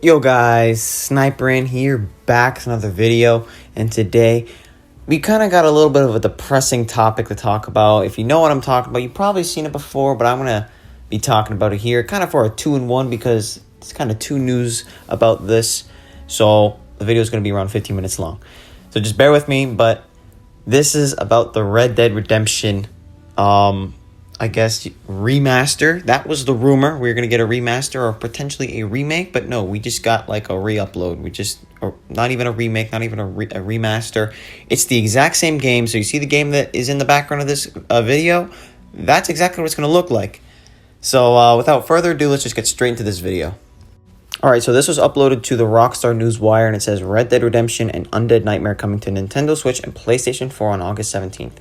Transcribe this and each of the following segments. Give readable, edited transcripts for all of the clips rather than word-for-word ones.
Yo guys, Sniper in here, back with another video, and today we kind of got a little bit of a depressing topic to talk about. If you know what I'm talking about, you've probably seen it before, but I'm going to be talking about it here, kind of for a 2-in-1 because it's kind of two news about this, so the video is going to be around 15 minutes long. So just bear with me, but this is about the Red Dead Redemption remaster. That was the rumor. We were going to get a remaster or potentially a remake, but no, we just got like a re-upload. Or not even a remake, not even a remaster. It's the exact same game. So you see the game that is in the background of this video? That's exactly what it's going to look like. So without further ado, let's just get straight into this video. Alright, so this was uploaded to the Rockstar Newswire, and it says Red Dead Redemption and Undead Nightmare coming to Nintendo Switch and PlayStation 4 on August 17th.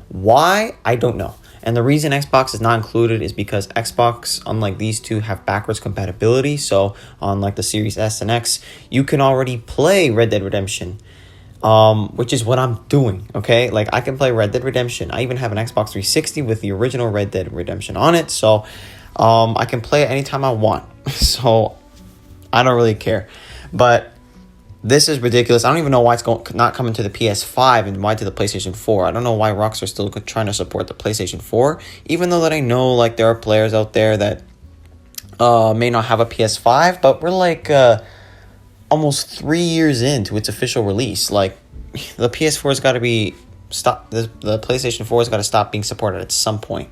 Why? I don't know. And the reason Xbox is not included is because Xbox, unlike these two, have backwards compatibility. So on like the Series S and X, you can already play Red Dead Redemption, which is what I'm doing, okay? Like I can play Red Dead Redemption. I even have an Xbox 360 with the original Red Dead Redemption on it. So I can play it anytime I want. So I don't really care. But this is ridiculous. I don't even know why it's not coming to the PS5 and why to the PlayStation 4. I don't know why Rockstar is still trying to support the PlayStation 4, even though that I know like there are players out there that may not have a PS5, but we're like almost 3 years into its official release. Like the PS4 has got to be stopped. The PlayStation 4 has got to stop being supported at some point.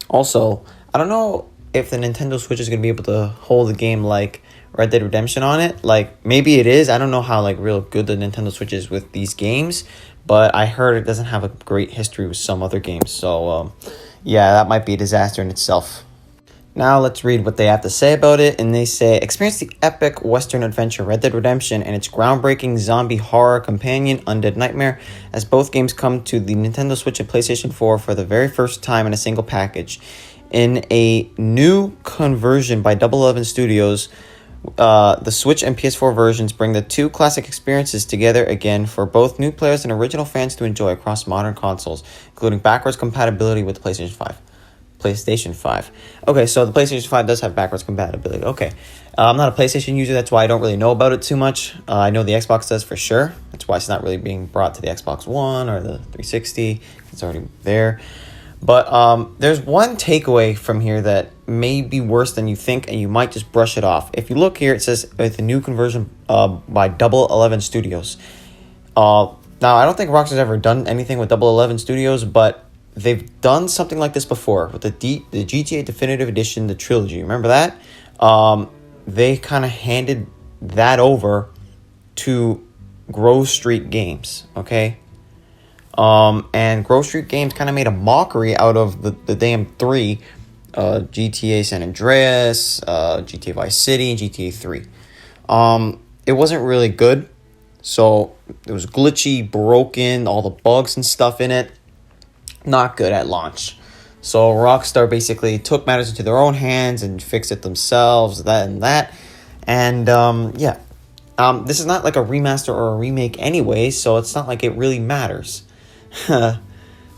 Also, I don't know if the Nintendo Switch is going to be able to hold a game like Red Dead Redemption on it. Like maybe it is. I don't know how like real good the Nintendo Switch is with these games, but I heard it doesn't have a great history with some other games. So yeah, that might be a disaster in itself. Now let's read what they have to say about it. And they say, experience the epic Western adventure Red Dead Redemption and its groundbreaking zombie horror companion Undead Nightmare, as both games come to the Nintendo Switch and PlayStation 4 for the very first time in a single package. In a new conversion by Double 11 Studios, the Switch and PS4 versions bring the two classic experiences together again for both new players and original fans to enjoy across modern consoles, including backwards compatibility with the PlayStation 5. Okay, so the PlayStation 5 does have backwards compatibility. Okay, I'm not a PlayStation user, that's why I don't really know about it too much. I know the Xbox does for sure. That's why it's not really being brought to the Xbox One or the 360. It's already there. But there's one takeaway from here that may be worse than you think, and you might just brush it off. If you look here, it says with a new conversion by Double 11 Studios. Now, I don't think Rockstar's ever done anything with Double 11 Studios, but they've done something like this before with the GTA Definitive Edition, the trilogy. Remember that? They kind of handed that over to Grove Street Games, okay? And Grove Street Games kind of made a mockery out of the damn three, GTA San Andreas, GTA Vice City, and GTA 3. It wasn't really good, so it was glitchy, broken, all the bugs and stuff in it, not good at launch. So Rockstar basically took matters into their own hands and fixed it themselves, and this is not like a remaster or a remake anyway, so it's not like it really matters.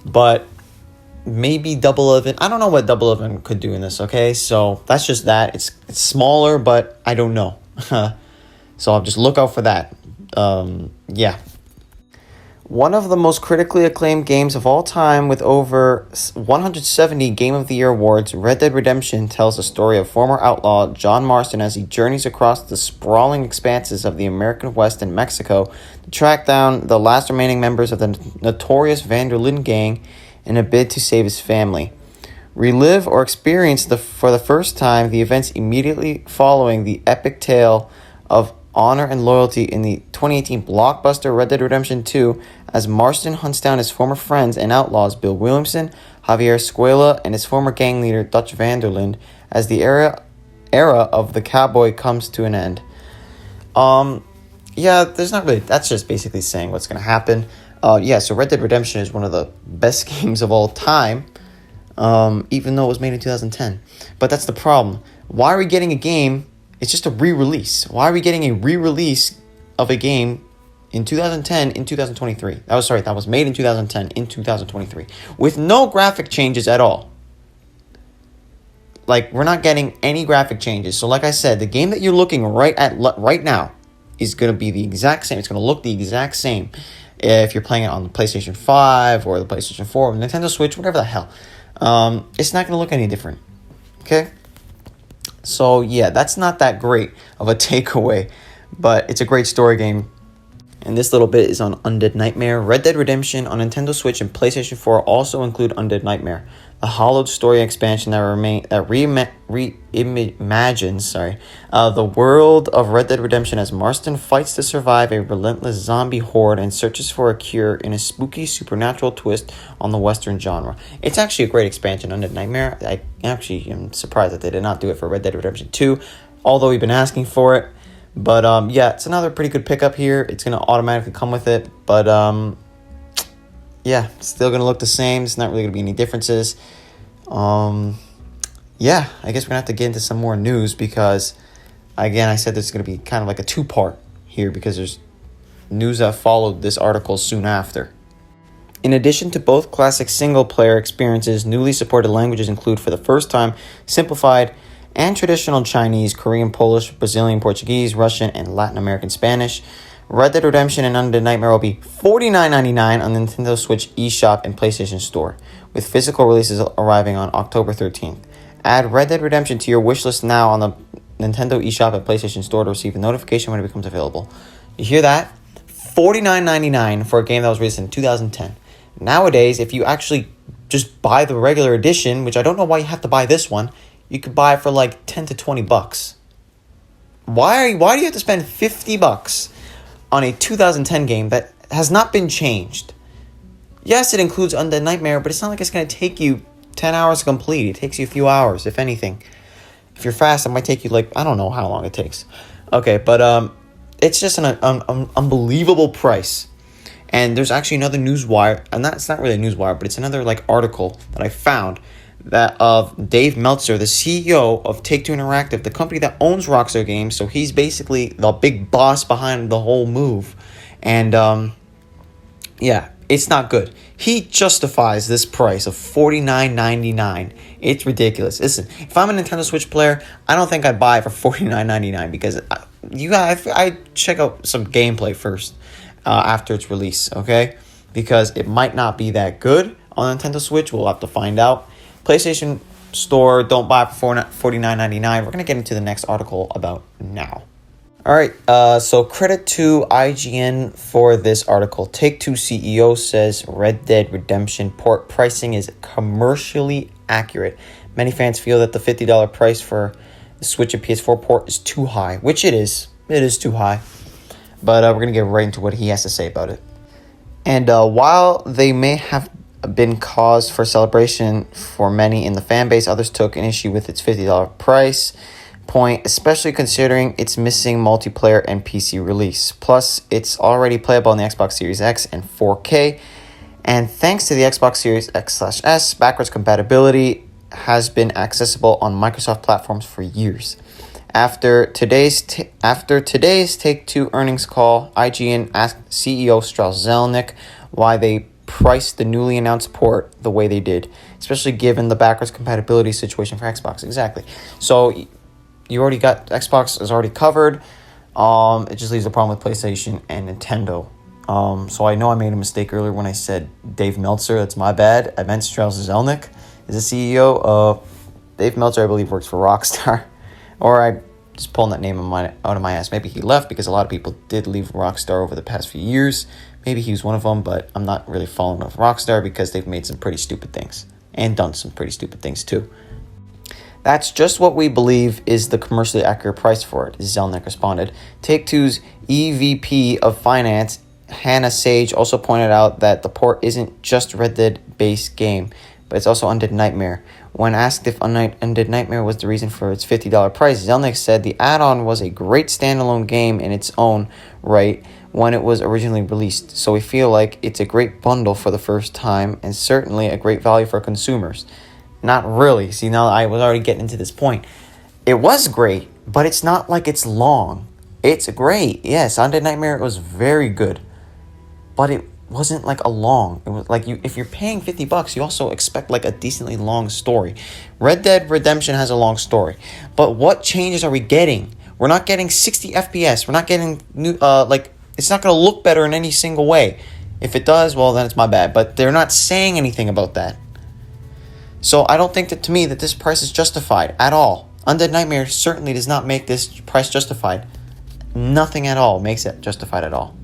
But maybe Double 11. I don't know what Double 11 could do in this. Okay, so that's just that. It's smaller, but I don't know. So I'll just look out for that. Yeah. One of the most critically acclaimed games of all time, with over 170 Game of the Year awards, Red Dead Redemption tells the story of former outlaw John Marston as he journeys across the sprawling expanses of the American West and Mexico to track down the last remaining members of the notorious Van der Linde gang in a bid to save his family. Relive or experience for the first time the events immediately following the epic tale of honor and loyalty in the 2018 blockbuster Red Dead Redemption 2 as Marston hunts down his former friends and outlaws Bill Williamson, Javier Escuela, and his former gang leader Dutch Van der Linde as the era of the cowboy comes to an end. Yeah, there's not really, that's just basically saying what's going to happen. So Red Dead Redemption is one of the best games of all time, even though it was made in 2010. But that's the problem. Why are we getting a game? It's just a re-release. Why are we getting a re-release of a game in 2010 in 2023? That was made in 2010 in 2023 with no graphic changes at all. Like, we're not getting any graphic changes. So like I said, the game that you're looking right now is going to be the exact same. It's going to look the exact same if you're playing it on the PlayStation 5 or the PlayStation 4 or Nintendo Switch, whatever the hell. It's not going to look any different. Okay? So, yeah, that's not that great of a takeaway, but it's a great story game. And this little bit is on Undead Nightmare. Red Dead Redemption on Nintendo Switch and PlayStation 4 also include Undead Nightmare, a hollowed story expansion that reimagines the world of Red Dead Redemption as Marston fights to survive a relentless zombie horde and searches for a cure in a spooky supernatural twist on the Western genre. It's actually a great expansion, Undead Nightmare. I actually am surprised that they did not do it for Red Dead Redemption 2, although we've been asking for it. But, yeah, it's another pretty good pickup here. It's going to automatically come with it. But, yeah, it's still going to look the same. It's not really going to be any differences. Yeah, I guess we're going to have to get into some more news because, again, I said this is going to be kind of like a two-part here because there's news that followed this article soon after. In addition to both classic single-player experiences, newly supported languages include, for the first time, simplified and traditional Chinese, Korean, Polish, Brazilian, Portuguese, Russian, and Latin American Spanish. Red Dead Redemption and Undead Nightmare will be $49.99 on the Nintendo Switch eShop and PlayStation Store, with physical releases arriving on October 13th. Add Red Dead Redemption to your wishlist now on the Nintendo eShop and PlayStation Store to receive a notification when it becomes available. You hear that? $49.99 for a game that was released in 2010. Nowadays, if you actually just buy the regular edition, which I don't know why you have to buy this one, you could buy it for like 10 to 20 bucks. Why do you have to spend 50 bucks on a 2010 game that has not been changed? Yes, it includes Undead Nightmare, but it's not like it's going to take you 10 hours to complete. It takes you a few hours, if anything. If you're fast, it might take you I don't know how long it takes. Okay, but it's just an unbelievable price. And there's actually another newswire, and it's not really a newswire, but it's another article that I found that of Dave Meltzer, the CEO of Take-Two Interactive, the company that owns Rockstar Games. So he's basically the big boss behind the whole move. And yeah, it's not good. He justifies this price of $49.99. It's ridiculous. Listen, if I'm a Nintendo Switch player, I don't think I'd buy it for $49.99 because I check out some gameplay first after its release, okay? Because it might not be that good on Nintendo Switch. We'll have to find out. PlayStation Store, don't buy it for $49.99. We're going to get into the next article about now. All right, so credit to IGN for this article. Take-Two CEO says Red Dead Redemption port pricing is commercially accurate. Many fans feel that the $50 price for the Switch and PS4 port is too high, which it is. It is too high. But we're going to get right into what he has to say about it. And while they may have been cause for celebration for many in the fan base, others took an issue with its $50 price point, especially considering its missing multiplayer and PC release. Plus, it's already playable on the Xbox Series X and 4K, and thanks to the Xbox Series X/S, backwards compatibility has been accessible on Microsoft platforms for years. After today's Take-Two earnings call, IGN asked CEO Strauss Zelnick why they priced the newly announced port the way they did, especially given the backwards compatibility situation for Xbox. Exactly. So you already got Xbox is already covered. It just leaves the problem with PlayStation and Nintendo. So I know I made a mistake earlier when I said Dave Meltzer. That's my bad. I meant Strauss Zelnick is the CEO. Dave Meltzer, I believe, works for Rockstar. Or I just pulling that name out of my ass. Maybe he left because a lot of people did leave Rockstar over the past few years. Maybe he was one of them, but I'm not really following up Rockstar because they've made some pretty stupid things and done some pretty stupid things too. That's just what we believe is the commercially accurate price for it, Zelnick responded. Take-Two's EVP of Finance, Hannah Sage, also pointed out that the port isn't just Red Dead-based game, but it's also Undead Nightmare. When asked if Undead Nightmare was the reason for its $50 price, Zelnick said the add-on was a great standalone game in its own right when it was originally released, so we feel like it's a great bundle for the first time and certainly a great value for consumers. Not really. See, now I was already getting into this point. It was great, but it's not like it's long. It's great. Yes, Undead Nightmare was very good, but wasn't like a long. It was like if you're paying $50, you also expect like a decently long story. Red Dead Redemption has a long story, but what changes are we getting? We're not getting 60 FPS. We're not getting new like it's not going to look better in any single way. If it does, well then it's my bad. But they're not saying anything about that. So I don't think that to me that this price is justified at all. Undead Nightmare certainly does not make this price justified. Nothing at all makes it justified at all.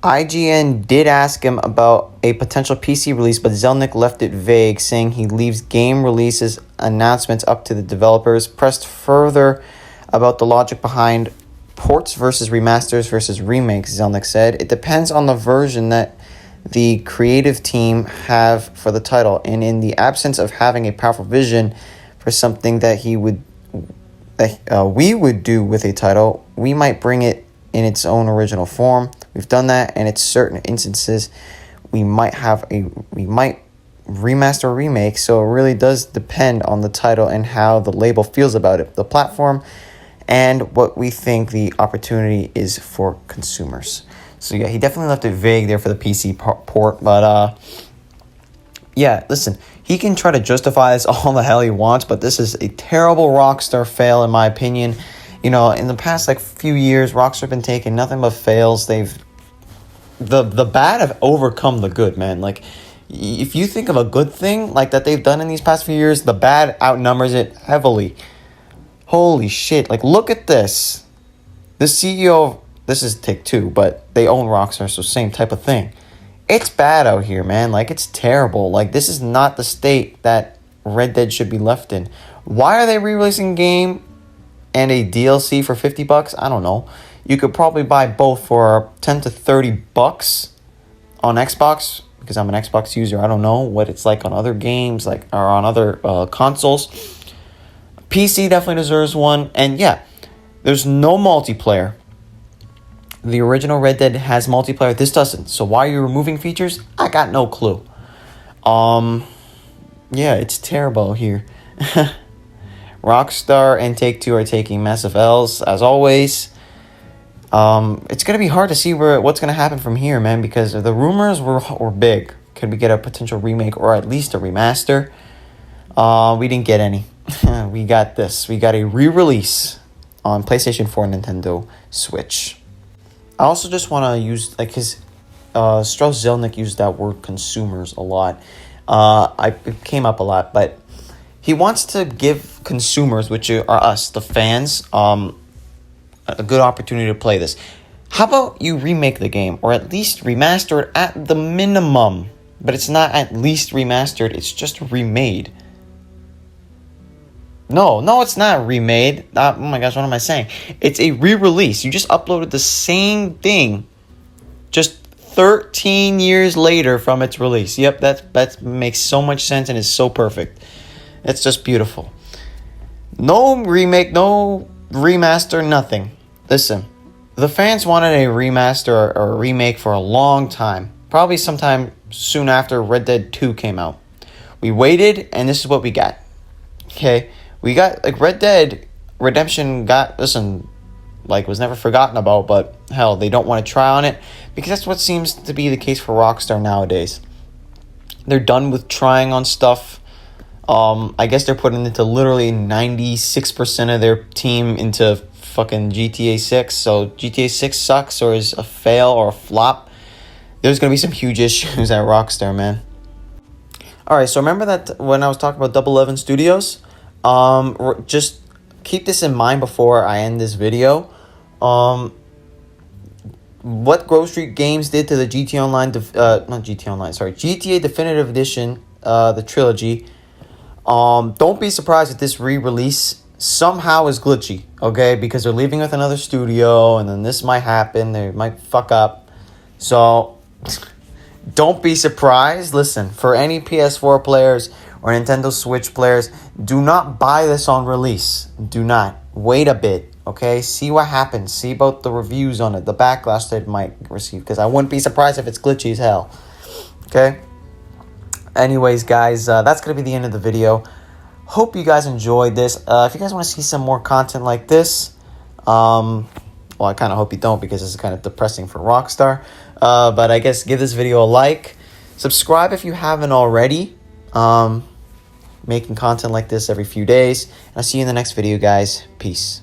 IGN did ask him about a potential PC release, but Zelnick left it vague, saying he leaves game releases announcements up to the developers. Pressed further about the logic behind ports versus remasters versus remakes, Zelnick said, "It depends on the version that the creative team have for the title, and in the absence of having a powerful vision for something that we would do with a title, we might bring it in its own original form. We've done that, and in certain instances, we might remaster or remake. So it really does depend on the title and how the label feels about it, the platform, and what we think the opportunity is for consumers." So yeah, he definitely left it vague there for the PC port, but yeah, listen, he can try to justify this all the hell he wants, but this is a terrible Rockstar fail in my opinion. You know, in the past like few years, Rockstar have been taking nothing but fails. The bad have overcome the good, man. Like, if you think of a good thing like that they've done in these past few years, the bad outnumbers it heavily. Holy shit! Like, look at this. The CEO. This is Take-Two, but they own Rockstar, so same type of thing. It's bad out here, man. Like, it's terrible. Like, this is not the state that Red Dead should be left in. Why are they re-releasing a game and a DLC for $50? I don't know. You could probably buy both for $10 to $30 on Xbox, because I'm an Xbox user. I don't know what it's like on other games, like, or on other consoles. PC definitely deserves one. And yeah, there's no multiplayer. The original Red Dead has multiplayer. This doesn't. So why are you removing features? I got no clue. Yeah, it's terrible here. Rockstar and Take-Two are taking massive L's, as always. It's going to be hard to see what's going to happen from here, man, because the rumors were big. Could we get a potential remake or at least a remaster? We didn't get any. We got this. We got a re-release on PlayStation 4 and Nintendo Switch. I also just want to use, like, his Strauss Zelnick used that word consumers a lot. It came up a lot, but he wants to give consumers, which are us, the fans, a good opportunity to play this. How about you remake the game, or at least remaster it at the minimum? But it's not at least remastered, it's just remade. No, it's not remade. Oh my gosh, what am I saying? It's a re-release. You just uploaded the same thing just 13 years later from its release. Yep, that makes so much sense and is so perfect. It's just beautiful. No remake, no remaster, nothing. Listen, the fans wanted a remaster or a remake for a long time. Probably sometime soon after Red Dead 2 came out. We waited, and this is what we got. Okay? We got, like, Red Dead Redemption was never forgotten about, but hell, they don't want to try on it because that's what seems to be the case for Rockstar nowadays. They're done with trying on stuff. I guess they're putting into literally 96% of their team into fucking GTA 6. So GTA 6 sucks or is a fail or a flop. There's going to be some huge issues at Rockstar, man. Alright, so remember that when I was talking about Double 11 Studios? Just keep this in mind before I end this video. What Grove Street Games did to the GTA Definitive Edition, the trilogy. Don't be surprised if this re-release somehow is glitchy, okay? Because they're leaving with another studio, and then this might happen. They might fuck up. So, don't be surprised. Listen, for any PS4 players or Nintendo Switch players, do not buy this on release. Do not. Wait a bit, okay? See what happens. See about the reviews on it, the backlash they might receive, because I wouldn't be surprised if it's glitchy as hell, okay? Anyways, guys, that's going to be the end of the video. Hope you guys enjoyed this. If you guys want to see some more content like this, well, I kind of hope you don't, because this is kind of depressing for Rockstar. But I guess give this video a like. Subscribe if you haven't already. Making content like this every few days. And I'll see you in the next video, guys. Peace.